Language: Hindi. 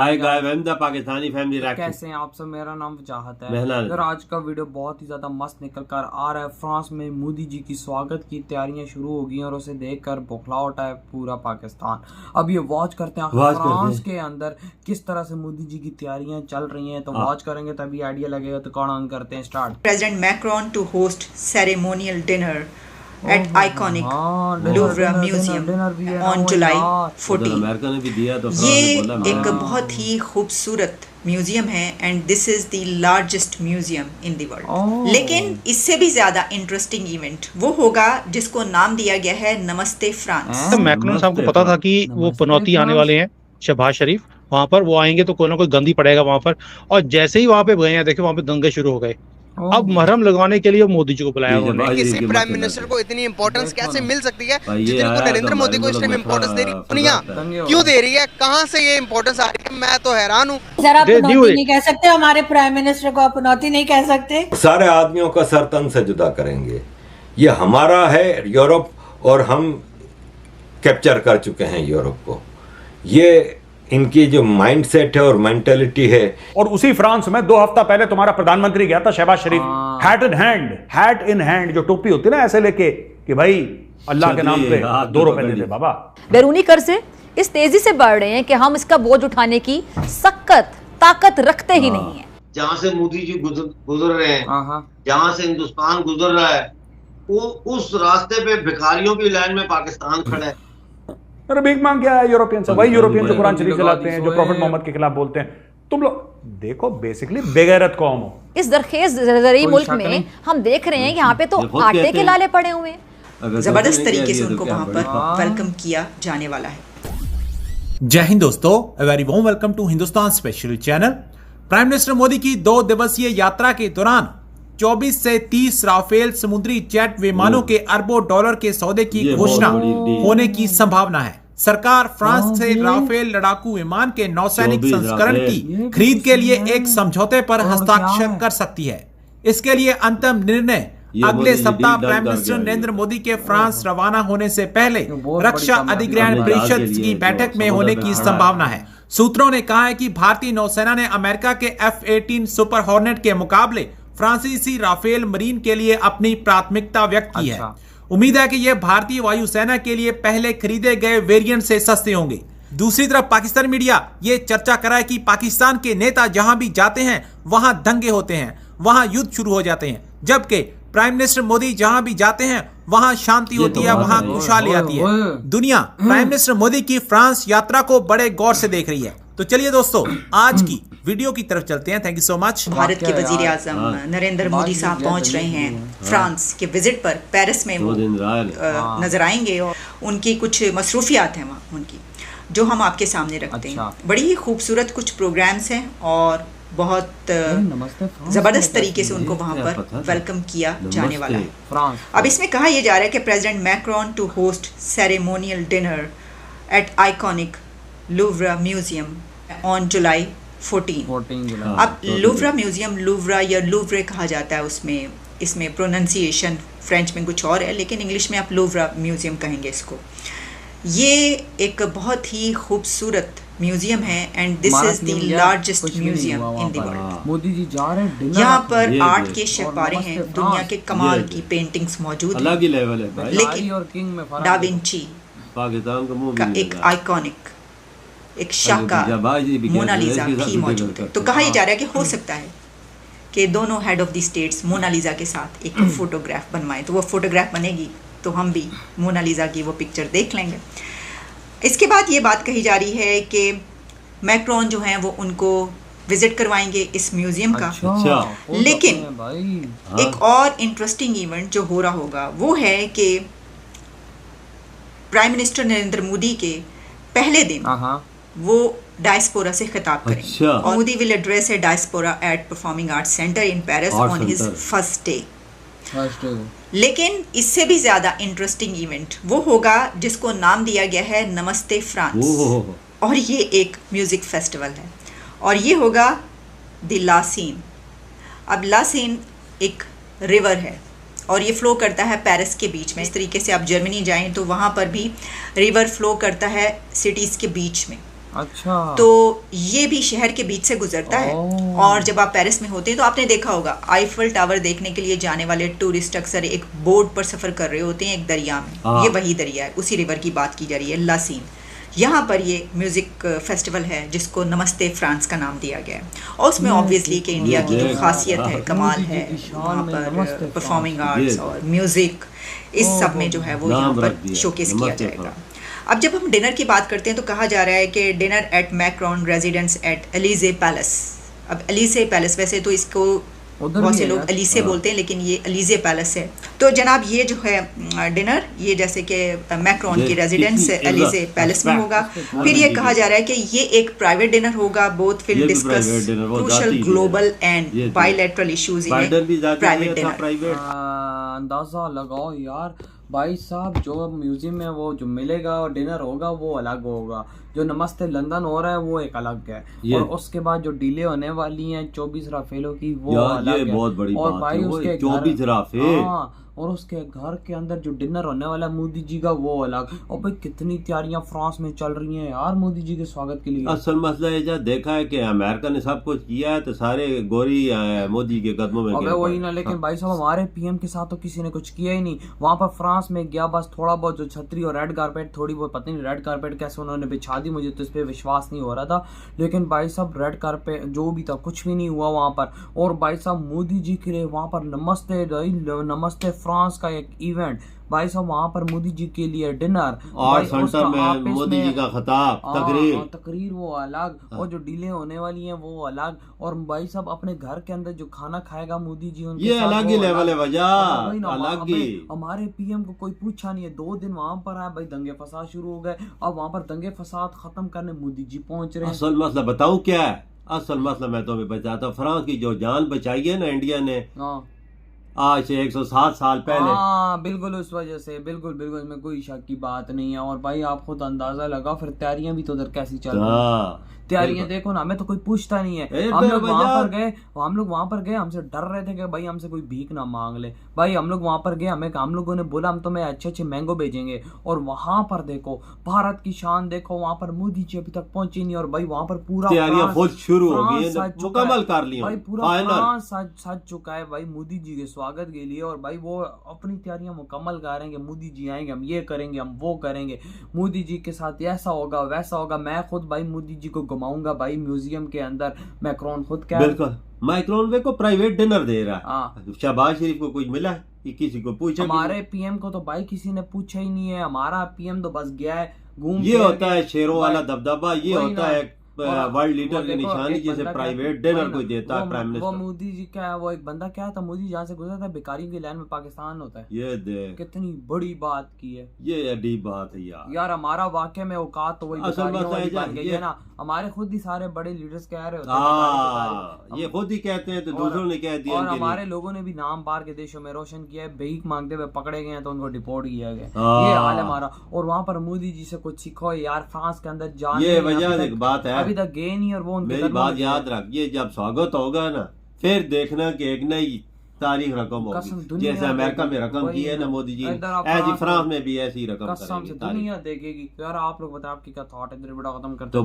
Hi guys, I am the Pakistani family rack. कैसे हैं आप सब? मेरा नाम वजाहत है। मेहनत। अगर आज का वीडियो बहुत ही ज़्यादा मस्त निकल कर आ रहा है। फ्रांस में मोदी जी की स्वागत की तैयारियां शुरू हो गई हैं और उसे देखकर बौखला उठा है पूरा पाकिस्तान। अब ये वॉच करते हैं फ्रांस के अंदर किस तरह से मोदी जी की तैयारियां चल रही हैं। तो वॉच करेंगे तभी आइडिया लगेगा। तो कौन ऑन करते हैं start. President Macron to host ceremonial dinner at iconic Louvre Museum on July 14. America ने भी दिया तो ये एक बहुत ही खूबसूरत म्यूजियम है and this is the largest museum in the world. लेकिन इससे भी ज्यादा इंटरेस्टिंग इवेंट वो होगा जिसको नाम दिया गया है नमस्ते फ्रांस। तो मैक्रोन साहब को पता था कि वो पनौती आने वाले हैं शहबाज शरीफ, वहां पर वो आएंगे तो कोई ना कोई गंदी पड़ेगा वहां पर। और जैसे ही वहां पे गए हैं, देखिए वहां पे दंगे शुरू हो गए। अब महरम लगवाने के लिए मोदी जी को बुलाया उन्होंने। किसी प्राइम मिनिस्टर को इतनी इंपॉर्टेंस कैसे मिल सकती है जितने को नरेंद्र मोदी को इसने इंपॉर्टेंस दे रही दुनिया क्यों दे रही है? कहां से ये इंपॉर्टेंस आ रही है? मैं तो हैरान हूँ। जरा पनौती नहीं कह सकते, हमारे प्राइम मिनिस्टर को आप पनौती नहीं कह सकते। सारे आदमियों का सर तन से जुदा करेंगे। ये हमारा है यूरोप और हम कैप्चर कर चुके हैं यूरोप को। ये इनकी जो माइंडसेट है और मेंटेलिटी है। और उसी फ्रांस में 2 हफ्ता पहले तुम्हारा प्रधानमंत्री गया था शहबाज शरीफ, हैट इन हैंड, जो टोपी होती है ना ऐसे लेके कि भाई अल्लाह के नाम पे 2 रुपए दे दे बाबा। बैरूनी कर्ज इस तेजी से बढ़ रहे हैं कि हम इसका बोझ उठाने की सख्त ताकत रखते ही नहीं है। जहाँ से मोदी जी गुजर रहे हैं, जहाँ से हिंदुस्तान गुजर रहा है, वो उस रास्ते पे भिखारियों की लाइन में पाकिस्तान खड़ा है। अरे भीख मांग क्या है यूरोपियन से? वही यूरोपियन जो कुरान शरीफ चलाते हैं, जो प्रॉफेट मोहम्मद के खिलाफ बोलते हैं। तुम लोग देखो बेसिकली बेगैरत कौम हो। इस दरखेज ज़रई मुल्क में हम देख रहे हैं यहाँ पे तो आटे के लाले पड़े हुए हैं। जबरदस्त तरीके से उनको वहां पर वेलकम किया जाने वाला है। जय हिंद दोस्तों, very warm welcome to Hindustan special channel. Prime minister Modi की 2 दिवसीय यात्रा के दौरान 24 से 30 राफेल समुद्री जेट विमानों के अरबों डॉलर के सौदे की घोषणा होने की संभावना है। सरकार फ्रांस से राफेल लड़ाकू विमान के नौसैनिक संस्करण की खरीद के लिए एक समझौते पर हस्ताक्षर कर सकती है। इसके लिए अंतिम निर्णय अगले सप्ताह प्राइम मिनिस्टर नरेंद्र मोदी के फ्रांस रवाना होने से पहले रक्षा अधिग्रहण परिषद की बैठक में होने की संभावना है। सूत्रों ने कहा है कि भारतीय नौसेना ने अमेरिका के F-18 सुपर हॉर्नेट के मुकाबले फ्रांसीसी राफेल मरीन के लिए अपनी प्राथमिकता व्यक्त की है। उम्मीद है कि यह भारतीय वायुसेना के लिए पहले खरीदे गए वेरिएंट से सस्ते होंगे। दूसरी तरफ पाकिस्तानी मीडिया ये चर्चा कर रहा है कि पाकिस्तान के नेता जहां भी जाते हैं वहां दंगे होते हैं, वहां युद्ध शुरू हो जाते हैं, जबकि प्राइम मिनिस्टर मोदी जहां भी जाते हैं वहां शांति होती है, वहां खुशहाली आती है। दुनिया प्राइम मिनिस्टर मोदी की फ्रांस यात्रा को बड़े गौर से देख रही है। तो चलिए दोस्तों, आज की वीडियो की तरफ चलते हैं। Thank you so much. Bharat के वजीर आजम नरेंद्र मोदी साहब पहुंच रहे हैं फ्रांस के विजिट पर। पेरिस में वो नजर आएंगे और उनकी कुछ मसरूफियात हैं वहाँ उनकी, जो हम आपके सामने रखते हैं। बड़ी ही खूबसूरत कुछ प्रोग्राम्स हैं और बहुत जबरदस्त तरीके से उनको वहां पर वेलकम किया जाने वाला है। अब इसमें कहा यह जा रहा है कि president Macron to host ceremonial dinner at iconic Louvre museum on July 14। अब लूव्रा म्यूजियम, लूव्रा या लूव्रे कहा जाता है, उसमें इसमें प्रोनाउंसिएशन फ्रेंच में कुछ और है, लेकिन इंग्लिश में आप लूव्रा म्यूजियम कहेंगे इसको। ये एक बहुत ही खूबसूरत म्यूजियम है and this is the largest museum in the world. Modi ji जा रहे हैं। यहाँ पर आर्ट के शहपारे हैं, दुनिया के कमाल की पेंटिंग्स मौजूद हैं। अलग ही लेवल है, लेकिन डा विंची का एक आइकॉनिक, एक शाहकार मोनालिसा भी मौजूद है। तो कहा यह जा रहा है कि हो सकता है कि दोनों head of the states Mona Lisa के साथ एक फोटोग्राफ बनवाएं। तो वो फोटोग्राफ बनेगी तो हम भी मोनालिसा की वो पिक्चर देख लेंगे। इसके बाद ये बात कही जा रही है कि मैक्रोन जो हैं वो उनको विजिट करवाएंगे इस म्यूजियम का। लेकिन एक और इंटरेस्टिंग इवेंट जो हो रहा होगा वो है कि प्राइम मिनिस्टर नरेंद्र मोदी के पहले दिन वो डायस्पोरा से खिताब करेंगे और Modi will address a diaspora at performing arts centre in Paris on his first day. लेकिन इससे भी ज्यादा इंटरेस्टिंग इवेंट वो होगा जिसको नाम दिया गया है नमस्ते फ्रांस, और ये एक म्यूजिक फेस्टिवल है और ये होगा द ला सीन। अब ला सीन एक रिवर है और ये फ्लो करता है पेरिस के बीच में। इस तरीके से आप जर्मनी जाएं तो वहाँ पर भी रिवर फ्लो करता है सिटीज़ के बीच में। अच्छा। तो ये भी शहर के बीच से गुजरता है। और जब आप पेरिस में होते हैं तो आपने देखा होगा आईफल टावर देखने के लिए जाने वाले टूरिस्ट अक्सर एक बोट पर सफर कर रहे होते हैं एक दरिया में। ये वही दरिया है, उसी रिवर की बात की जा रही है, ला सीन। यहाँ पर ये म्यूज़िक फेस्टिवल है जिसको नमस्ते फ्रांस का नाम दिया गया है। और उसमें ऑब्वियसली कि इंडिया की जो खासियत है, कमाल है, वहाँ पर परफॉर्मिंग आर्ट्स और म्यूज़िक, इस सब में जो है वो यहाँ पर शोकेस किया जाएगा। अब जब हम डिनर की बात करते हैं तो कहा जा रहा है कि dinner at Macron residence at Elysee palace. अब एलिजे पैलेस, वैसे तो इसको बहुत से लोग एलिसे बोलते हैं लेकिन ये एलिजे पैलेस है। तो जनाब ये जो है डिनर, ये जैसे कि मैक्रोन की रेजिडेंस एलिजे पैलेस में होगा। फिर ये कहा जा रहा है कि ये एक प्राइवेट डिनर होगा। Both will discuss crucial global and bilateral issues in private dinner. अंदाजा लगाओ यार भाई साहब, जो म्यूजियम में वो जो मिलेगा और डिनर होगा वो अलग होगा, जो नमस्ते लंदन हो रहा है वो एक अलग है, और उसके बाद जो डीले होने वाली हैं 24 राफेलों की वो अलग है। बहुत बड़ी और बात भाई है, उसके 24 राफेल, और उसके घर के अंदर जो डिनर होने वाला है मोदी जी का वो अलग। और भाई कितनी तैयारियां फ्रांस में चल रही हैं यार मोदी जी के स्वागत के लिए। असल मसला ये जो देखा है कि अमेरिका ने सब कुछ किया है तो सारे गोरी मोदी के कदमों में अबे वही ना, लेकिन भाई साहब हमारे पीएम के साथ तो किसी ने कुछ किया ही नहीं। वहां पर फ्रांस में गया, बस थोड़ा बहुत जो छतरी और रेड कारपेट, थोड़ी बहुत पता नहीं रेड कारपेट कैसे उन्होंने बिछा दी, मुझे तो इस पर विश्वास नहीं हो रहा था। लेकिन भाई साहब रेड कारपेट जो भी था कुछ भी नहीं हुआ वहां पर। और भाई साहब मोदी जी के लिए वहां पर नमस्ते फ्रांस का एक इवेंट, भाई साहब वहाँ पर मोदी जी के लिए डिनर और सेंटर में मोदी जी का खिताब, तकरीर वो अलग, और जो डीले होने वाली हैं वो अलग। और भाई साहब अपने घर के अंदर जो खाना खाएगा मोदी जी उनके ये अलग ही लेवल है वजह, अलग ही। हमारे पीएम को कोई पूछा नहीं है, 2 दिन वहाँ पर आए भाई, दंगे फसाद शुरू हो गए। अब वहाँ पर दंगे फसाद खत्म करने मोदी जी पहुंच रहे हैं। असल मसला बताऊं क्या है? असल मसला मैं तुम्हें बताता हूँ, फ्रांस की जो जान बचाई है ना इंडिया ने आज से 107 साल पहले। हाँ बिल्कुल, उस वजह से बिल्कुल बिल्कुल इसमें कोई शक की बात नहीं है। और भाई आप खुद अंदाजा लगाओ फिर तैयारियां भी तो उधर कैसी चल रही हैं। तैयारियां देखो ना, हमें तो कोई पूछता नहीं है। हम लोग वहां पर गए, हमसे डर रहे थे कि भाई हमसे कोई भीख ना मांग ले। भाई हम लोग वहां पर गए, हम लोगों ने बोला हम तुम्हें अच्छे अच्छे मैंगो भेजेंगे। और वहां पर देखो भारत की शान देखो, वहां पर मोदी जी अभी तक पहुंचे नहीं। और भाई वहां पर पूरा तैयारियां फुल शुरू हो गई है, मुकम्मल कर ली भाई, पूरा फ्रांस सज चुका है भाई मोदी जी के स्वागत के लिए। और भाई वो अपनी तैयारियां मुकम्मल कर रहे हैं कि मोदी जी आएंगे, हम ये करेंगे, हम वो करेंगे, मोदी जी के साथ ऐसा होगा वैसा होगा। मैं खुद भाई मोदी जी को घुमाऊंगा भाई म्यूजियम के अंदर। मैक्रोन खुद क्या बिल्कुल, मैक्रोन को प्राइवेट डिनर दे रहा है। शहबाज शरीफ को कुछ मिला है? किसी को पूछा? हमारे पीएम को तो भाई किसी ने पूछा ही नहीं है। हमारा पीएम तो बस गया है घूम। ये होता है शेरों वाला दबदबा, ये होता है वर्ल्ड लीडर की निशानी, जिसे प्राइवेट डिनर कोई देता है प्राइम मिनिस्टर। वो मोदी जी क्या है, वो एक बंदा क्या था, मोदी जहाँ से गुजरा था भिखारियों की लाइन में पाकिस्तान होता है। ये देख कितनी बड़ी बात की है, ये अजीब बात है यार। हमारा वाकई में औकात तो वही बन गई है ना। हमारे खुद ही सारे बड़े लीडर्स कह रहे होते हैं, ये खुद ही कहते हैं तो दूसरों ने कह दिया। और हमारे लोगों ने भी नाम बाहर के देशों में रोशन किया है। भीख मांगते हुए पकड़े गए तो उनको डिपोर्ट किया गया, ये हाल है हमारा। और वहाँ पर मोदी जी से कुछ सीखो यार, फ्रांस के अंदर जाने ये वजह एक बात है, अभी तक गए नहीं। और वो मेरी बात याद रख, ये जब स्वागत होगा ना फिर देखना कि एक नई तारीख रकम होगी। जैसे अमेरिका में रकम की है ना मोदी जी, ऐसी फ्रांस में भी ऐसी रकम कसम से दुनिया देखेगी यार। आप लोग बताओ आपकी क्या थॉट है? खत्म करते